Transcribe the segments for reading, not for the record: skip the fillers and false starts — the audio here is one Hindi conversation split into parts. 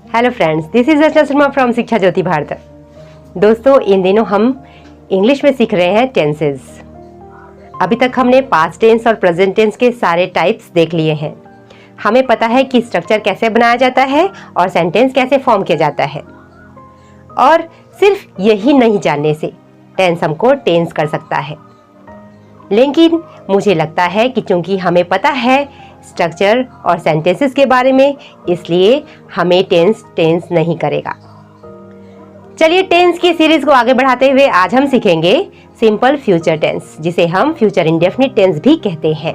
Hello friends, this is Rachna Sharma from Shiksha Jyoti Bharat. दोस्तों, इन दिनों हम इंग्लिश में सीख रहे हैं टेंसेस। अभी तक हमने पास्ट टेंस और प्रेजेंट टेंस के सारे टाइप्स देख लिए हैं। हमें पता है कि स्ट्रक्चर कैसे बनाया जाता है और सेंटेंस कैसे फॉर्म किया जाता है। और सिर्फ यही नहीं जानने से टेंस हमको टेंस कर सकता है, लेकिन मुझे लगता है कि चूंकि हमें पता है स्ट्रक्चर और सेंटेंसेस के बारे में, इसलिए हमें टेंस नहीं करेगा। चलिए टेंस की सीरीज को आगे बढ़ाते हुए आज हम सीखेंगे सिंपल फ्यूचर टेंस, जिसे हम फ्यूचर इंडेफिनिट टेंस भी कहते हैं।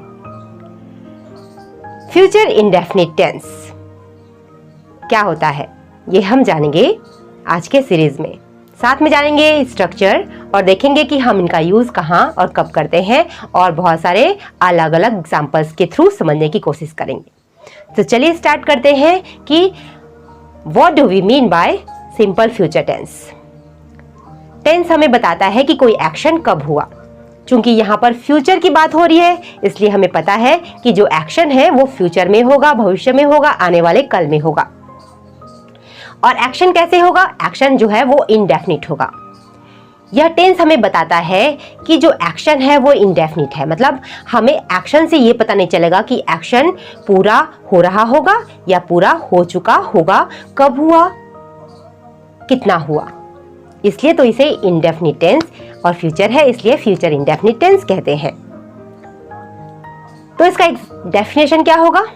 फ्यूचर इंडेफिनिट टेंस क्या होता है, ये हम जानेंगे आज के सीरीज में। साथ में जानेंगे स्ट्रक्चर और देखेंगे कि हम इनका यूज कहाँ और कब करते हैं, और बहुत सारे अलग अलग एग्जांपल्स के थ्रू समझने की कोशिश करेंगे। तो चलिए स्टार्ट करते हैं कि what do we mean by simple future tense. Tense हमें बताता है कि कोई एक्शन कब हुआ। चूंकि यहाँ पर फ्यूचर की बात हो रही है, इसलिए हमें पता है कि जो एक्शन है वो फ्यूचर में होगा, भविष्य में होगा, आने वाले कल में होगा। और एक्शन कैसे होगा? एक्शन जो है वो इंडेफिनिट होगा। यह टेंस हमें बताता है कि जो एक्शन है वो इंडेफिनिट है। मतलब हमें एक्शन से ये पता नहीं चलेगा कि एक्शन पूरा हो रहा होगा या पूरा हो चुका होगा, कब हुआ, कितना हुआ। इसलिए तो इसे इंडेफिनिट टेंस और फ्यूचर है, इसलिए फ्यूचर इंडेफिनिट टेंस कहते हैं। तो इसका डेफिनेशन क्या होगा?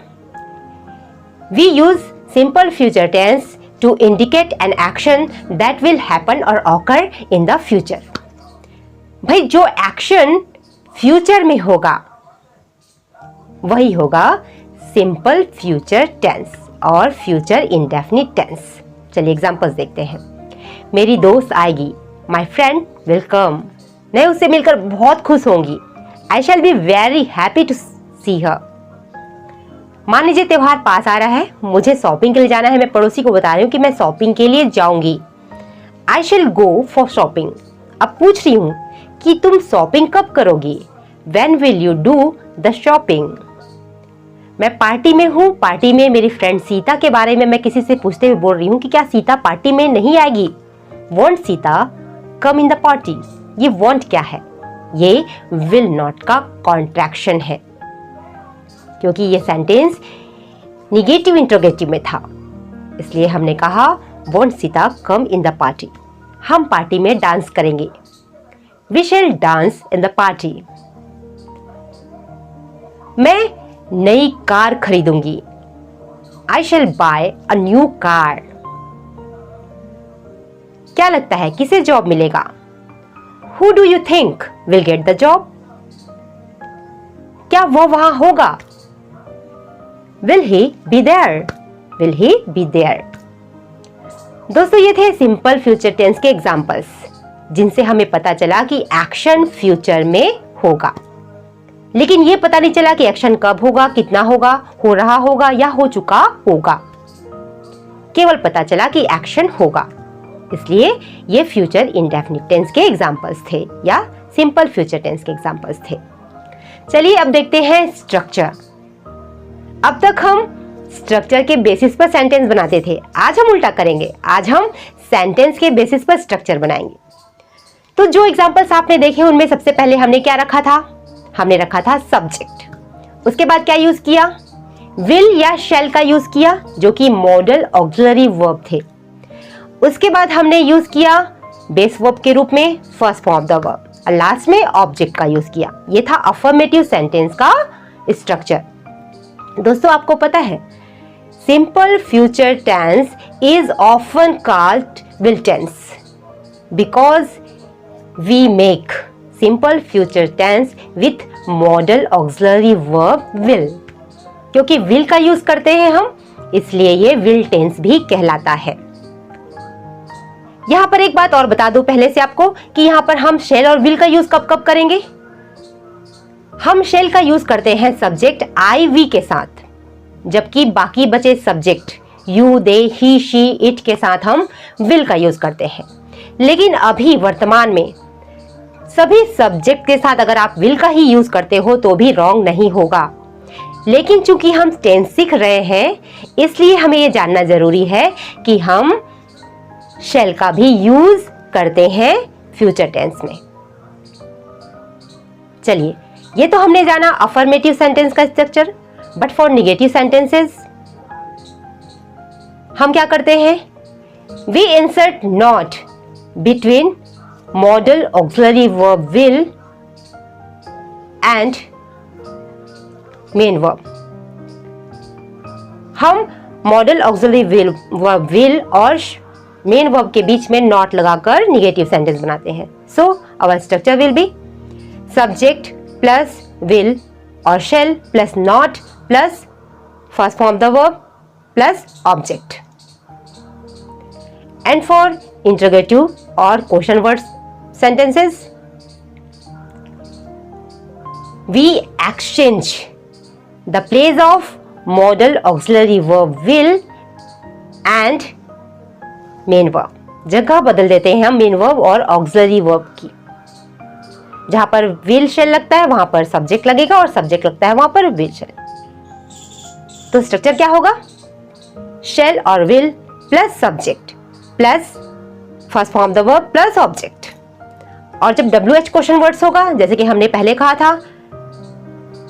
We use simple future tense to indicate an action that will happen or occur in the future। भाई जो एक्शन फ्यूचर में होगा वही होगा सिंपल फ्यूचर टेंस और फ्यूचर इंडेफिनिट टेंस। चलिए एग्जांपल्स देखते हैं। मेरी दोस्त आएगी, माय फ्रेंड विल कम। मैं उससे मिलकर बहुत खुश होंगी, I shall be very happy to see her. मान लीजिए त्योहार पास आ रहा है, मुझे शॉपिंग के लिए जाना है। मैं पड़ोसी को बता रही हूँ कि मैं शॉपिंग के लिए जाऊंगी, I shall go for shopping. अब पूछ रही हूँ कि तुम शॉपिंग कब करोगी, when will you do the shopping. मैं पार्टी में हूँ, पार्टी में मेरी फ्रेंड सीता के बारे में मैं किसी से पूछते हुए बोल रही हूँ कि क्या सीता पार्टी में नहीं आएगी। Want Sita come in the party. ये वॉन्ट क्या है? ये विल नॉट का कॉन्ट्रैक्शन है, क्योंकि ये सेंटेंस निगेटिव इंट्रोगेटिव में था, इसलिए हमने कहा won't Sita come in the party. हम पार्टी में डांस करेंगे, we shall dance in the party. मैं नई कार खरीदूंगी, I shall buy a new car. क्या लगता है किसे जॉब मिलेगा? Who do you think will get the job. क्या वो वहां होगा? Will he be there? Will he be there? दोस्तों, ये थे सिंपल फ्यूचर टेंस के एग्जांपल्स, जिनसे हमें पता चला कि एक्शन फ्यूचर में होगा, लेकिन ये पता नहीं चला कि एक्शन कब होगा, कितना होगा, हो रहा होगा या हो चुका होगा। केवल पता चला कि एक्शन होगा, इसलिए ये फ्यूचर इंडेफिनिट टेंस के एग्जांपल्स थे या सिंपल फ्यूचर टेंस के एग्जांपल्स थे। चलिए अब देखते हैं स्ट्रक्चर। अब तक हम स्ट्रक्चर के बेसिस पर सेंटेंस बनाते थे, आज हम उल्टा करेंगे। आज हम सेंटेंस के बेसिस पर स्ट्रक्चर बनाएंगे। तो जो एग्जांपल्स आपने देखे उनमें सबसे पहले हमने क्या रखा था? हमने रखा था सब्जेक्ट। उसके बाद क्या यूज किया? विल या शैल का यूज किया, जो कि मॉडल ऑक्सिलरी वर्ब थे। उसके बाद हमने यूज किया बेस वर्ब के रूप में first form of the verb, और लास्ट में ऑब्जेक्ट का यूज किया। यह था अफर्मेटिव सेंटेंस का स्ट्रक्चर। दोस्तों, आपको पता है simple future tense is often called will tense because we make simple future tense with modal auxiliary verb will. क्योंकि विल का यूज करते हैं हम, इसलिए ये विल टेंस भी कहलाता है। यहां पर एक बात और बता दूं पहले से आपको कि यहां पर हम शैल और विल का यूज कब कब करेंगे। हम शैल का यूज करते हैं सब्जेक्ट आई वी के साथ, जबकि बाकी बचे subject you, they, he, she, it के साथ हम विल का यूज करते हैं। लेकिन अभी वर्तमान में सभी सब्जेक्ट के साथ अगर आप विल का ही यूज करते हो तो भी रॉन्ग नहीं होगा। लेकिन चूंकि हम टेंस सीख रहे हैं इसलिए हमें ये जानना जरूरी है कि हम शैल का भी यूज करते हैं फ्यूचर टेंस में। चलिए, ये तो हमने जाना अफर्मेटिव सेंटेंस का structure, but for negative sentences हम क्या करते हैं? We insert not between modal auxiliary verb will and main verb. हम मॉडल ऑक्सिलरी वर्ब विल और मेन वर्ब के बीच में नॉट लगाकर नेगेटिव सेंटेंस बनाते हैं। So our structure will be subject plus will or shall plus not plus first form the verb plus object. And for interrogative or question word sentences we exchange the place of modal auxiliary verb will and main verb. जगह बदल देते हैं हम मेन वर्ब और ऑक्सिलरी वर्ब की। जहां पर विल शेल लगता है वहां पर सब्जेक्ट लगेगा और सब्जेक्ट लगता है वहां पर विल शेल। तो स्ट्रक्चर क्या होगा? शेल और will plus subject plus first form the verb plus object. और जब WH क्वेश्चन वर्ड्स होगा, जैसे कि हमने पहले कहा था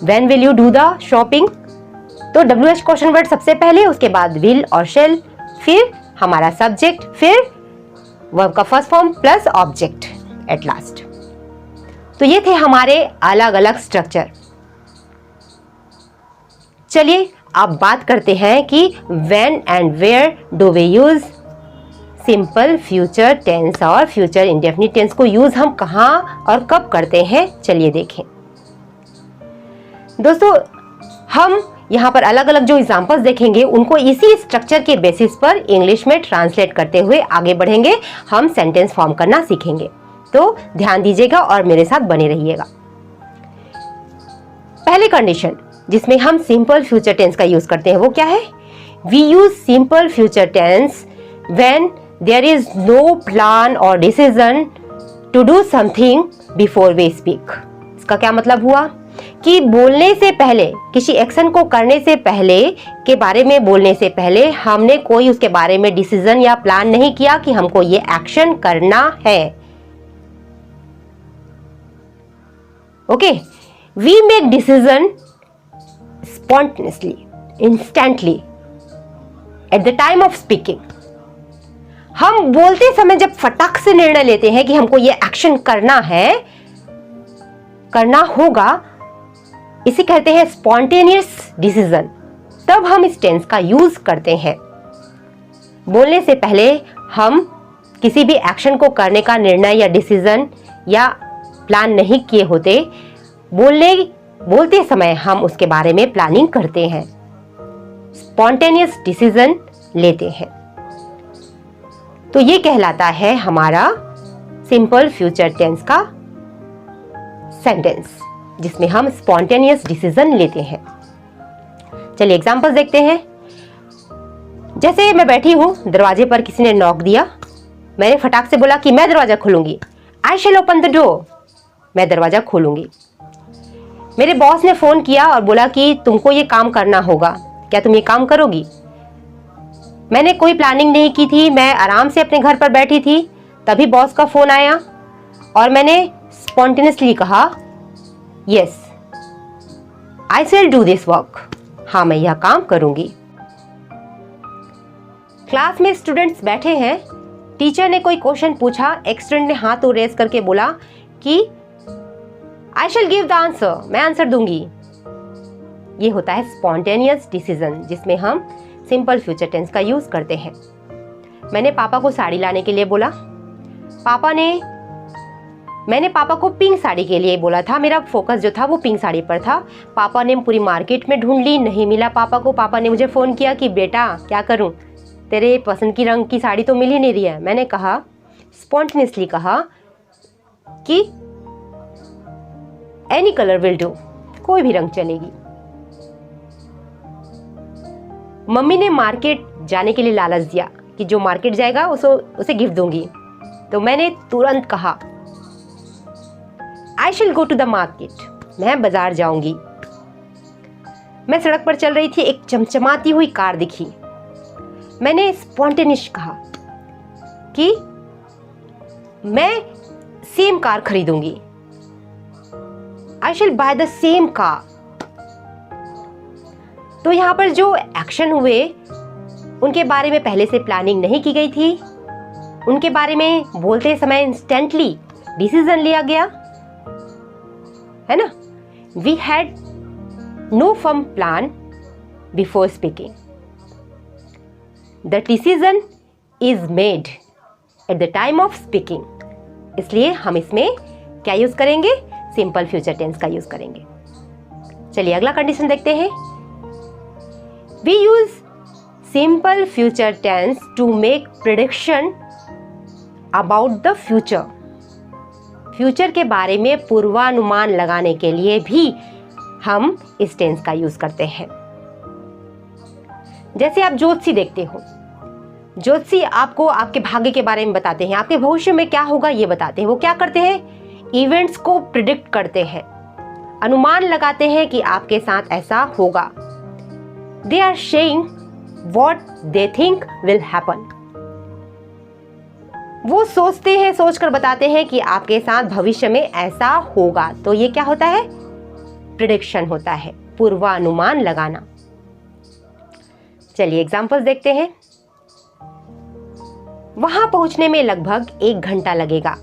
when will you do the shopping, तो WH क्वेश्चन वर्ड सबसे पहले, उसके बाद विल और शेल, फिर हमारा सब्जेक्ट, फिर वर्ब का first form plus object at last. तो ये थे हमारे अलग अलग स्ट्रक्चर। चलिए अब बात करते हैं कि when and where do we use simple future tense और फ्यूचर इंडेफिनिट टेंस को यूज हम कहां और कब करते हैं। चलिए देखें दोस्तों, हम यहाँ पर अलग अलग जो एग्जांपल्स देखेंगे उनको इसी स्ट्रक्चर के बेसिस पर इंग्लिश में ट्रांसलेट करते हुए आगे बढ़ेंगे। हम सेंटेंस फॉर्म करना सीखेंगे, तो ध्यान दीजिएगा और मेरे साथ बने रहिएगा। पहली कंडीशन जिसमें हम सिंपल फ्यूचर टेंस का यूज करते हैं वो क्या है? We use simple future tense when there is no plan और decision to do something before we speak. इसका क्या मतलब हुआ कि बोलने से पहले, किसी एक्शन को करने से पहले, के बारे में बोलने से पहले हमने कोई उसके बारे में डिसीजन या प्लान नहीं किया कि हमको ये एक्शन करना है। Okay, we make decision spontaneously, instantly at the time of speaking. हम बोलते समय जब फटाक से निर्णय लेते हैं कि हमको ये एक्शन करना है, करना होगा, इसे कहते हैं स्पॉन्टेनियस डिसीजन। तब हम इस टेंस का यूज करते हैं। बोलने से पहले हम किसी भी एक्शन को करने का निर्णय या डिसीजन या प्लान नहीं किए होते, बोलते समय हम उसके बारे में प्लानिंग करते हैं, स्पॉन्टेनियस डिसीजन लेते हैं। तो ये कहलाता है हमारा सिंपल फ्यूचर टेंस का सेंटेंस जिसमें हम स्पॉन्टेनियस डिसीजन लेते हैं। चलिए एग्जांपल्स देखते हैं। जैसे मैं बैठी हूं, दरवाजे पर किसी ने नॉक दिया, मैंने फटाक से बोला कि मैं दरवाजा खोलूंगी, आई शैल ओपन द डोर, मैं दरवाजा खोलूंगी। मेरे बॉस ने फोन किया और बोला कि तुमको ये काम करना होगा, क्या तुम ये काम करोगी? मैंने कोई प्लानिंग नहीं की थी, मैं आराम से अपने घर पर बैठी थी, तभी बॉस का फोन आया और मैंने स्पॉन्टेनियसली कहा yes I shall do this work, हाँ मैं यह काम करूंगी। क्लास में स्टूडेंट्स बैठे हैं, टीचर ने कोई क्वेश्चन पूछा, एक स्टूडेंट ने हाथ रेज करके बोला कि आई शैल गिव द आंसर, मैं आंसर दूंगी। ये होता है स्पॉन्टेनियस डिसीजन जिसमें हम सिंपल फ्यूचर टेंस का यूज करते हैं। मैंने पापा को साड़ी लाने के लिए बोला, मैंने पापा को पिंक साड़ी के लिए बोला था, मेरा फोकस जो था वो पिंक साड़ी पर था। पापा ने पूरी मार्केट में ढूंढ ली, नहीं मिला पापा को। पापा ने मुझे फ़ोन किया कि बेटा क्या करूं, तेरे पसंद की रंग की साड़ी तो मिल ही नहीं रही है। मैंने कहा, स्पॉन्टेनियसली कहा कि एनी कलर विल डू, कोई भी रंग चलेगी। मम्मी ने मार्केट जाने के लिए लालच दिया कि जो मार्केट जाएगा उसे गिफ्ट दूंगी, तो मैंने तुरंत कहा आई शैल गो टू द मार्केट, मैं बाजार जाऊंगी। मैं सड़क पर चल रही थी, एक चमचमाती हुई कार दिखी। मैंने स्पॉन्टेनियस कहा कि मैं सेम कार खरीदूंगी, I shall buy the same car. तो यहां पर जो एक्शन हुए उनके बारे में पहले से प्लानिंग नहीं की गई थी, उनके बारे में बोलते समय इंस्टेंटली डिसीजन लिया गया, है ना। We had no firm plan before speaking, the decision is made at the time of speaking. इसलिए हम इसमें क्या यूज करेंगे, सिंपल फ्यूचर टेंस का यूज करेंगे। चलिए अगला कंडीशन देखते हैं। We use simple future tense to make prediction about the future. Future के बारे में पूर्वानुमान लगाने के लिए भी हम इस टेंस का यूज करते हैं। जैसे आप ज्योतिषी देखते हो, ज्योतिषी आपको आपके भाग्य के बारे में बताते हैं, आपके भविष्य में क्या होगा ये बताते हैं। वो क्या करते हैं, इवेंट्स को प्रिडिक्ट करते हैं, अनुमान लगाते हैं कि आपके साथ ऐसा होगा। They are saying what they think will happen. वो सोचते हैं, सोचकर बताते हैं कि आपके साथ भविष्य में ऐसा होगा। तो ये क्या होता है, प्रिडिक्शन होता है, पूर्वानुमान लगाना। चलिए एग्जांपल्स देखते हैं। वहां पहुंचने में लगभग 1 घंटा लगेगा।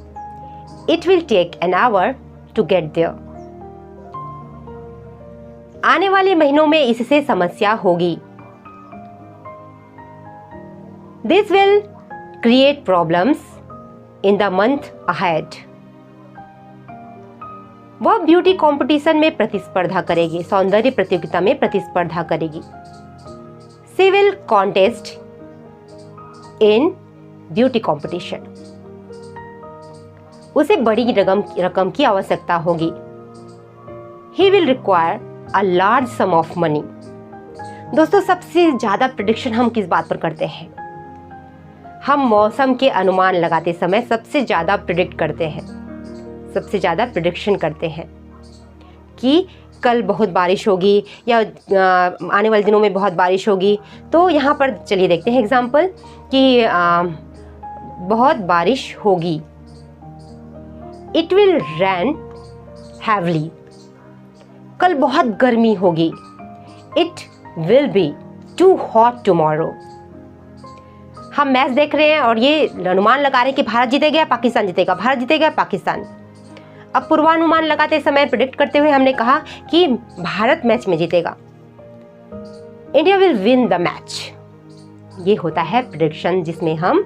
It will take an hour to get there. आने वाले महीनों में इससे समस्या होगी। This will create problems in the month ahead. वह ब्यूटी कंपटीशन में प्रतिस्पर्धा करेगी, सौंदर्य प्रतियोगिता में प्रतिस्पर्धा करेगी। She will contest in beauty competition. उसे बड़ी रकम की आवश्यकता होगी। He will require a large sum of money. दोस्तों सबसे ज्यादा प्रेडिक्शन हम किस बात पर करते हैं, हम मौसम के अनुमान लगाते समय सबसे ज्यादा प्रिडिक्ट करते हैं, सबसे ज्यादा प्रिडिक्शन करते हैं कि कल बहुत बारिश होगी या आने वाले दिनों में बहुत बारिश होगी। तो यहाँ पर चलिए देखते हैं एग्जाम्पल कि बहुत बारिश होगी। It will rain heavily. कल बहुत गर्मी होगी। It will be too hot tomorrow. हम मैच देख रहे हैं और ये अनुमान लगा रहे हैं कि भारत जीतेगा या पाकिस्तान जीतेगा, भारत जीतेगा या पाकिस्तान। अब पूर्वानुमान लगाते समय, प्रेडिक्ट करते हुए हमने कहा कि भारत मैच में जीतेगा, India will win the match. ये होता है प्रेडिक्शन जिसमें हम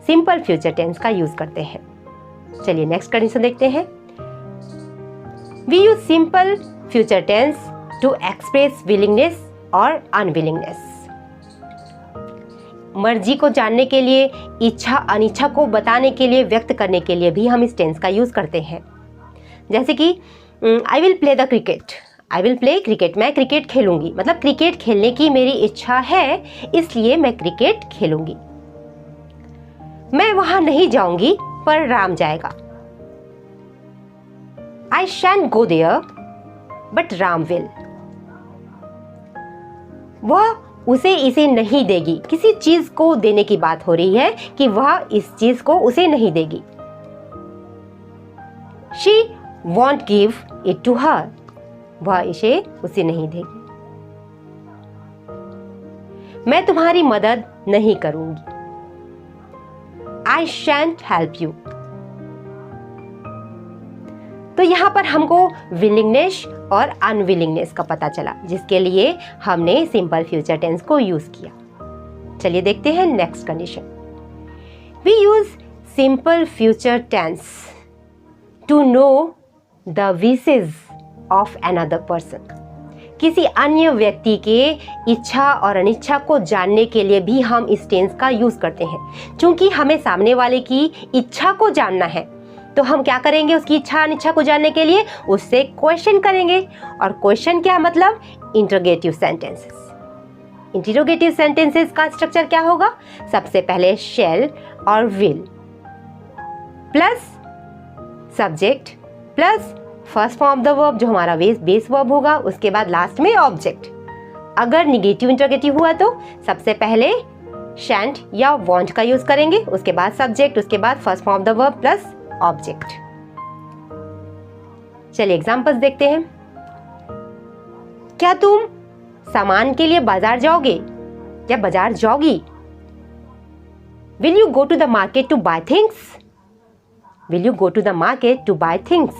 सिंपल फ्यूचर टेंस का यूज करते हैं। चलिए नेक्स्ट कंडीशन देखते हैं। We use simple future tense to express willingness और अनविलिंगनेस। मर्जी को जानने के लिए, इच्छा अनिच्छा को बताने के लिए, व्यक्त करने के लिए भी हम इस टेंस का यूज करते हैं। जैसे कि I will play the cricket, I will play cricket, मैं क्रिकेट खेलूंगी, मतलब क्रिकेट खेलने की मेरी इच्छा है इसलिए मैं क्रिकेट खेलूंगी। मैं वहां नहीं जाऊंगी पर राम जाएगा। I shan't go there but Ram will. वह उसे इसे नहीं देगी। किसी चीज को देने की बात हो रही है कि वह इस चीज को उसे नहीं देगी। She won't give it to her. वह इसे उसे नहीं देगी। मैं तुम्हारी मदद नहीं करूंगी। आई शैंट हेल्प यू। तो यहां पर हमको विलिंगनेस और अनविलिंगनेस का पता चला, जिसके लिए हमने सिंपल फ्यूचर टेंस को यूज किया। चलिए देखते हैं next condition. We use simple future tense to know the wishes of another person. किसी अन्य व्यक्ति के इच्छा और अनिच्छा को जानने के लिए भी हम इस टेंस का यूज करते हैं। चूंकि हमें सामने वाले की इच्छा को जानना है तो हम क्या करेंगे, उसकी इच्छा अनिच्छा को जानने के लिए उससे क्वेश्चन करेंगे। और क्वेश्चन क्या मतलब, इंटरोगेटिव सेंटेंसेस। इंटरोगेटिव सेंटेंसेस का स्ट्रक्चर क्या होगा, सबसे पहले शैल और will plus subject plus first form of the verb जो हमारा बेस वर्ब होगा, उसके बाद लास्ट में ऑब्जेक्ट। अगर निगेटिव इंटरोगेटिव हुआ तो सबसे पहले शैंट या वांट का यूज करेंगे, उसके बाद सब्जेक्ट, उसके बाद first form of the verb plus object. चलिए एग्जांपल्स देखते हैं। क्या तुम सामान के लिए बाजार जाओगे या बाजार जाओगी? Will you go to the market to buy things? Will you go to the market to buy things?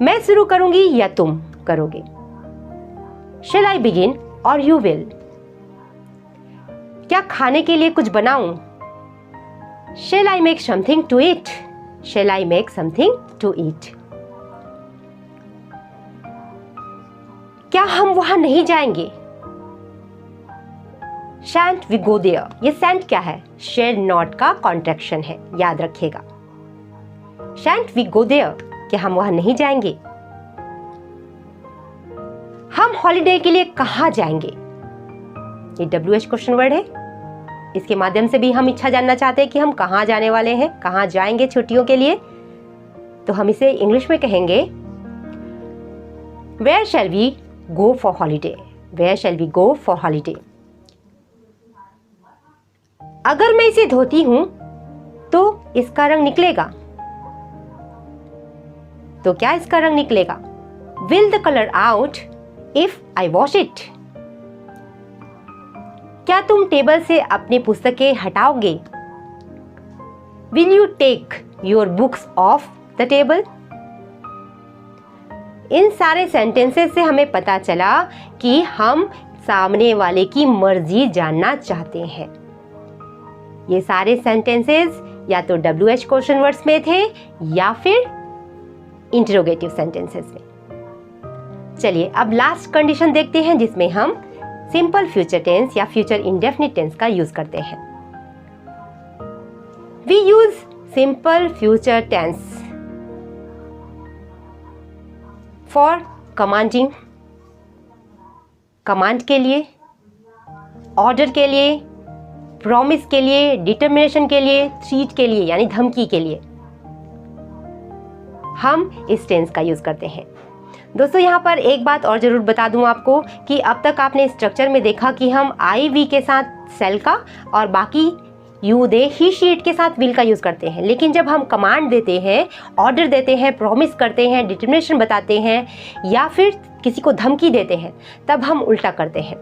मैं शुरू करूंगी या तुम करोगे? Shall I begin or you will? क्या खाने के लिए कुछ बनाऊं? Shall I make something to eat? Shall I make something to eat? क्या हम वहां नहीं जाएंगे? Shan't we go there? ये shan't क्या है? Shall not का कॉन्ट्रैक्शन है, याद रखिएगा। Shan't we go there? क्या हम वहां नहीं जाएंगे? हम हॉलिडे के लिए कहां जाएंगे? ये WH क्वेश्चन वर्ड है। इसके माध्यम से भी हम इच्छा जानना चाहते हैं कि हम कहां जाने वाले हैं, कहां जाएंगे छुट्टियों के लिए। तो हम इसे इंग्लिश में कहेंगे Where shall we go for holiday? Where shall we go for holiday? अगर मैं इसे धोती हूं तो इसका रंग निकलेगा। तो क्या इसका रंग निकलेगा? Will the color out if I wash it? क्या तुम टेबल से अपनी पुस्तकें हटाओगे? Will you take your books off the table? इन सारे सेंटेंसेस से हमें पता चला कि हम सामने वाले की मर्जी जानना चाहते हैं। ये सारे सेंटेंसेस या तो WH क्वेश्चन वर्ड्स में थे या फिर इंटरोगेटिव सेंटेंसेस में। चलिए अब लास्ट कंडीशन देखते हैं जिसमें हम सिंपल फ्यूचर टेंस या फ्यूचर इंडेफिनिट टेंस का यूज करते हैं। We use simple future tense for commanding, command के लिए, ऑर्डर के लिए, प्रॉमिस के लिए, डिटर्मिनेशन के लिए, थ्रीट के लिए यानी धमकी के लिए हम इस टेंस का यूज करते हैं। दोस्तों यहाँ पर एक बात और जरूर बता दूं आपको कि अब तक आपने स्ट्रक्चर में देखा कि हम आई वी के साथ सेल का और बाकी you they he she it के साथ विल का यूज करते हैं। लेकिन जब हम कमांड देते हैं, ऑर्डर देते हैं, प्रॉमिस करते हैं, डिटर्मिनेशन बताते हैं या फिर किसी को धमकी देते हैं तब हम उल्टा करते हैं।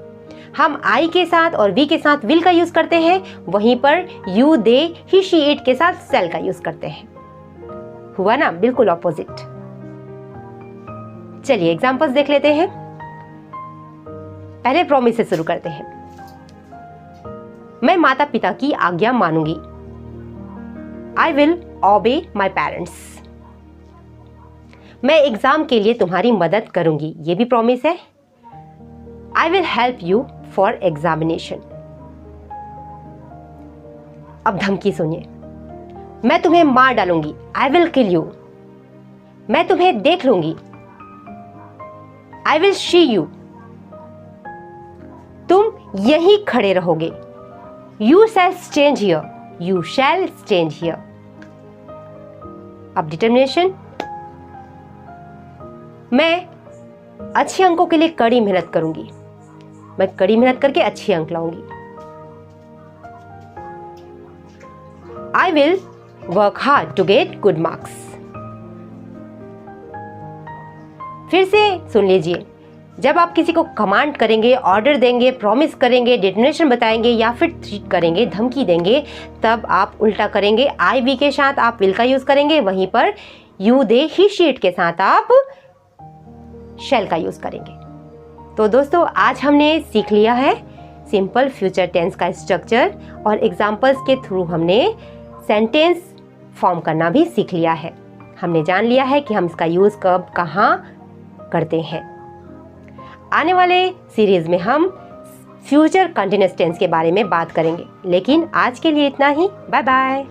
हम आई के साथ और वी के साथ विल का यूज करते हैं, वहीं पर you they he she it के साथ सेल का यूज करते हैं। हुआ ना, बिल्कुल ऑपोजिट। चलिए एग्जांपल्स देख लेते हैं। पहले प्रॉमिस से शुरू करते हैं। मैं माता पिता की आज्ञा मानूंगी। आई विल ओबे माई पेरेंट्स। मैं एग्जाम के लिए तुम्हारी मदद करूंगी, ये भी प्रॉमिस है। I will help you for examination. अब धमकी सुनिए। मैं तुम्हें मार डालूंगी। I will kill you. मैं तुम्हें देख लूंगी। I will see you. तुम यहीं खड़े रहोगे। You shall stand here. You shall stand here. अब डिटर्मिनेशन। मैं अच्छे अंकों के लिए कड़ी मेहनत करूंगी। मैं कड़ी मेहनत करके अच्छे अंक लाऊंगी। I will work hard to get good marks. फिर से सुन लीजिए। जब आप किसी को कमांड करेंगे, ऑर्डर देंगे, प्रॉमिस करेंगे, डिटर्मिनेशन बताएंगे या फिर थ्रेट करेंगे, धमकी देंगे, तब आप उल्टा करेंगे। आई वी के साथ आप विल का यूज करेंगे, वहीं पर you they he she it के साथ आप शैल का यूज करेंगे। तो दोस्तों आज हमने सीख लिया है सिंपल फ्यूचर टेंस का स्ट्रक्चर और एग्जाम्पल्स के थ्रू हमने सेंटेंस फॉर्म करना भी सीख लिया है। हमने जान लिया है कि हम इसका यूज कब कहाँ करते हैं। आने वाले सीरीज में हम फ्यूचर कंटीन्यूअस टेंस के बारे में बात करेंगे, लेकिन आज के लिए इतना ही। Bye bye.